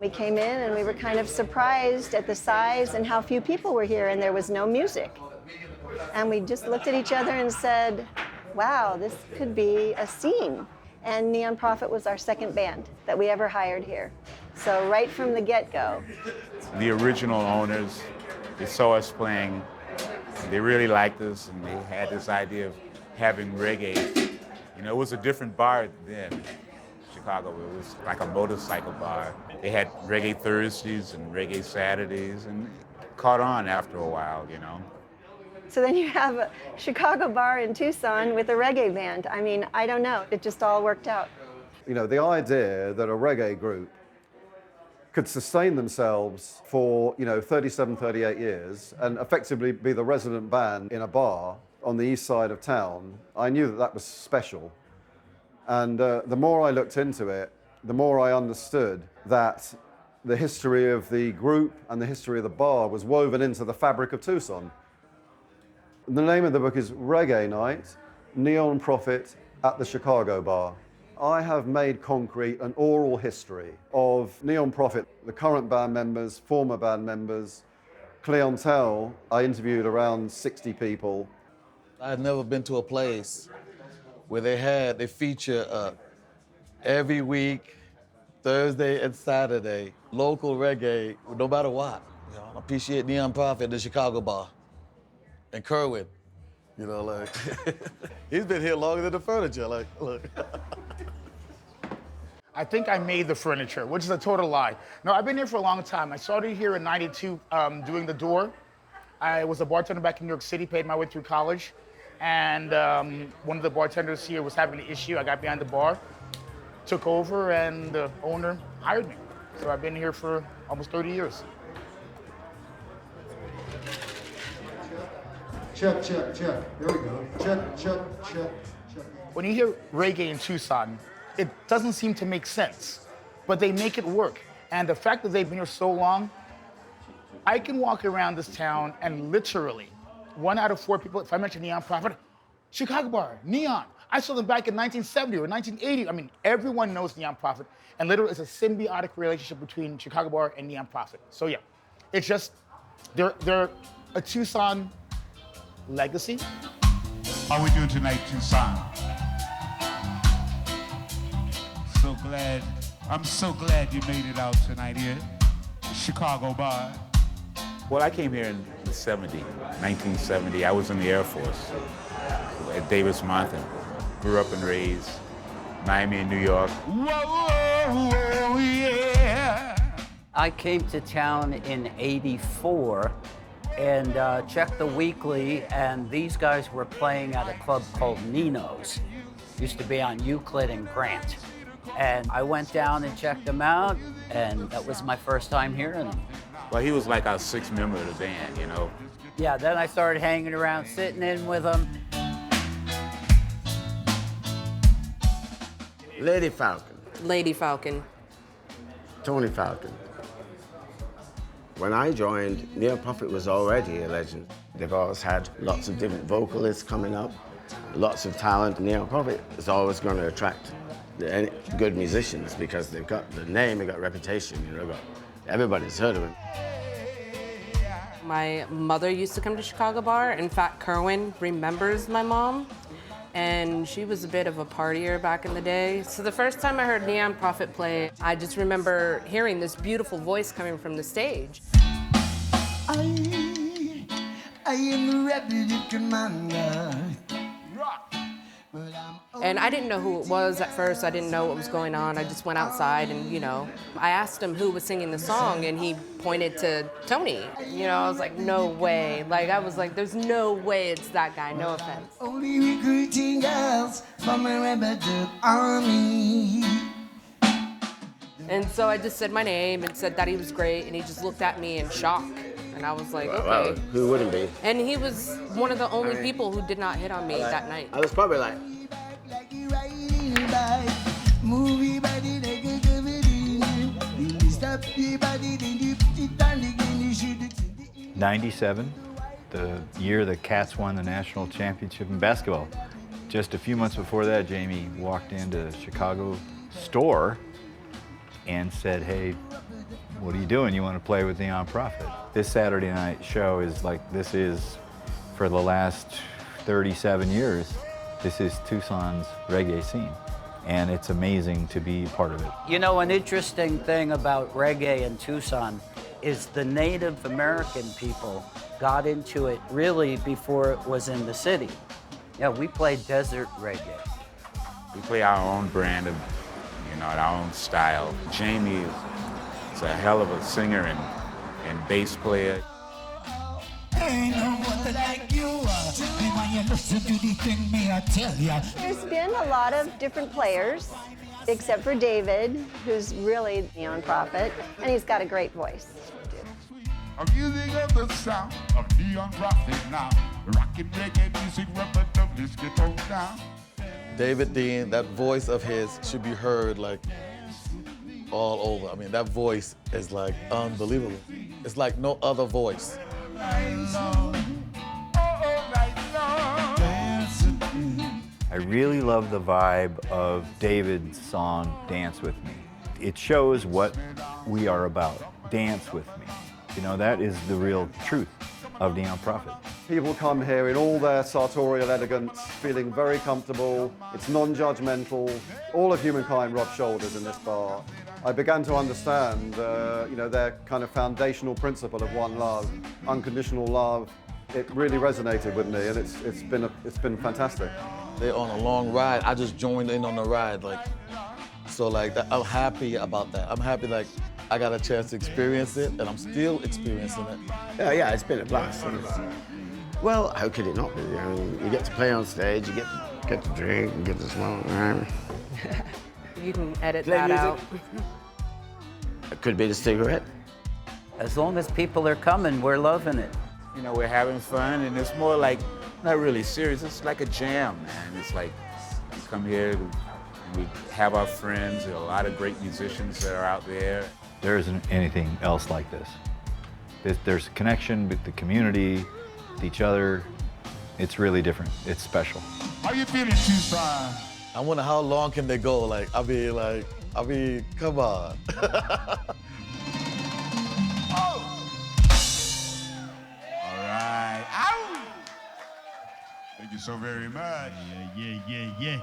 We came in and we were kind of surprised at the size and how few people were here, and there was no music. And we just looked at each other and said, wow, this could be a scene. And Neon Prophet was our second band that we ever hired here. So right from the get-go. The original owners, they saw us playing, they really liked us, and they had this idea of having reggae. You know, it was a different bar then. Chicago, it was like a motorcycle bar. They had Reggae Thursdays and Reggae Saturdays, and it caught on after a while, you know. So then you have a Chicago bar in Tucson with a reggae band. I mean, I don't know, it just all worked out. You know, the idea that a reggae group could sustain themselves for, 37, 38 years and effectively be the resident band in a bar on the east side of town, I knew that that was special. And the more I looked into it, the more I understood that the history of the group and the history of the bar was woven into the fabric of Tucson. The name of the book is Reggae Night, Neon Prophet at the Chicago Bar. I have made concrete an oral history of Neon Prophet, the current band members, former band members, clientele. I interviewed around 60 people. I'd never been to a place where they feature every week, Thursday and Saturday, local reggae, no matter what. You know, I appreciate Neon Prophet, the Chicago Bar, and Kerwin. You know, like, he's been here longer than the furniture, like, look. I think I made the furniture, which is a total lie. No, I've been here for a long time. I started here in '92 doing the door. I was a bartender back in New York City, paid my way through college. And one of the bartenders here was having an issue. I got behind the bar, took over, and the owner hired me. So I've been here for almost 30 years. Check, check, check. There we go. Check, check, check, check. When you hear reggae in Tucson, it doesn't seem to make sense, but they make it work. And the fact that they've been here so long, I can walk around this town and literally, 1 out of 4 people, if I mention Neon Prophet, Chicago Bar, Neon. I saw them back in 1970 or 1980. I mean, everyone knows Neon Prophet. And literally, it's a symbiotic relationship between Chicago Bar and Neon Prophet. So yeah, it's just, they're a Tucson legacy. How we doing tonight, Tucson? I'm so glad you made it out tonight here, Chicago Bar. Well, I came here in 1970. I was in the Air Force at Davis Monthan. Grew up and raised Miami and New York. Whoa, whoa, yeah. I came to town in '84 and checked the weekly, and these guys were playing at a club called Nino's. Used to be on Euclid and Grant. And I went down and checked them out, and that was my first time hearing them. Well, he was like our 6th member of the band, you know. Yeah, then I started hanging around, sitting in with them. Lady Falcon. Lady Falcon. Tony Falcon. When I joined, Neon Prophet was already a legend. They've always had lots of different vocalists coming up, lots of talent. Neon Prophet is always going to attract good musicians because they've got the name, they've got reputation, everybody's heard of him. My mother used to come to Chicago Bar. In fact, Kerwin remembers my mom, and she was a bit of a partier back in the day. So the first time I heard Neon Prophet play, I just remember hearing this beautiful voice coming from the stage. I am the rebel commander. And I didn't know who it was at first. I didn't know what was going on. I just went outside and, I asked him who was singing the song, and he pointed to Tony. I was like, no way. I was like, there's no way it's that guy, no offense. Only recruiting girls from a rebel army. And so I just said my name and said that he was great, and he just looked at me in shock. And I was like, okay. Well, who wouldn't be? And he was one of the only people who did not hit on me that night. I was probably like... 97, the year the Cats won the national championship in basketball. Just a few months before that, Jamie walked into the Chicago store and said, hey, what are you doing? You want to play with Neon Prophet? This Saturday night show is like, this is, for the last 37 years, this is Tucson's reggae scene. And it's amazing to be part of it. You know, an interesting thing about reggae in Tucson is the Native American people got into it really before it was in the city. Yeah, we play desert reggae. We play our own brand of, our own style. Jamie is a hell of a singer and bass player. Ain't nobody like you. And when you listen to the thing me, I tell ya. There's been a lot of different players, except for David, who's really Neon Prophet, and he's got a great voice. I'm using up the sound of Neon Prophet now. Rockin' reggae music, rubber let's get on down. David Dean, that voice of his should be heard like all over. I mean, that voice is like unbelievable. It's like no other voice. I really love the vibe of David's song, Dance With Me. It shows what we are about, dance with me. You know, that is the real truth of Neon Prophet. People come here in all their sartorial elegance, feeling very comfortable. It's non-judgmental. All of humankind rubs shoulders in this bar. I began to understand, their kind of foundational principle of one love, unconditional love. It really resonated with me, and it's been fantastic. They're on a long ride. I just joined in on the ride, I'm happy about that. I'm happy I got a chance to experience it, and I'm still experiencing it. Yeah, it's been a blast. Well, how could it not be? I mean, you get to play on stage, you get to drink, and get to smoke. You can edit Play that music. out. It could be the cigarette. As long as people are coming, we're loving it. We're having fun, and it's more like, not really serious, it's like a jam, man. It's like, we come here, we have our friends, there are a lot of great musicians that are out there. There isn't anything else like this. There's a connection with the community, with each other. It's really different. It's special. How you feeling, Tucson? I wonder how long can they go? Come on. All right. Ow! Thank you so very much. Yeah.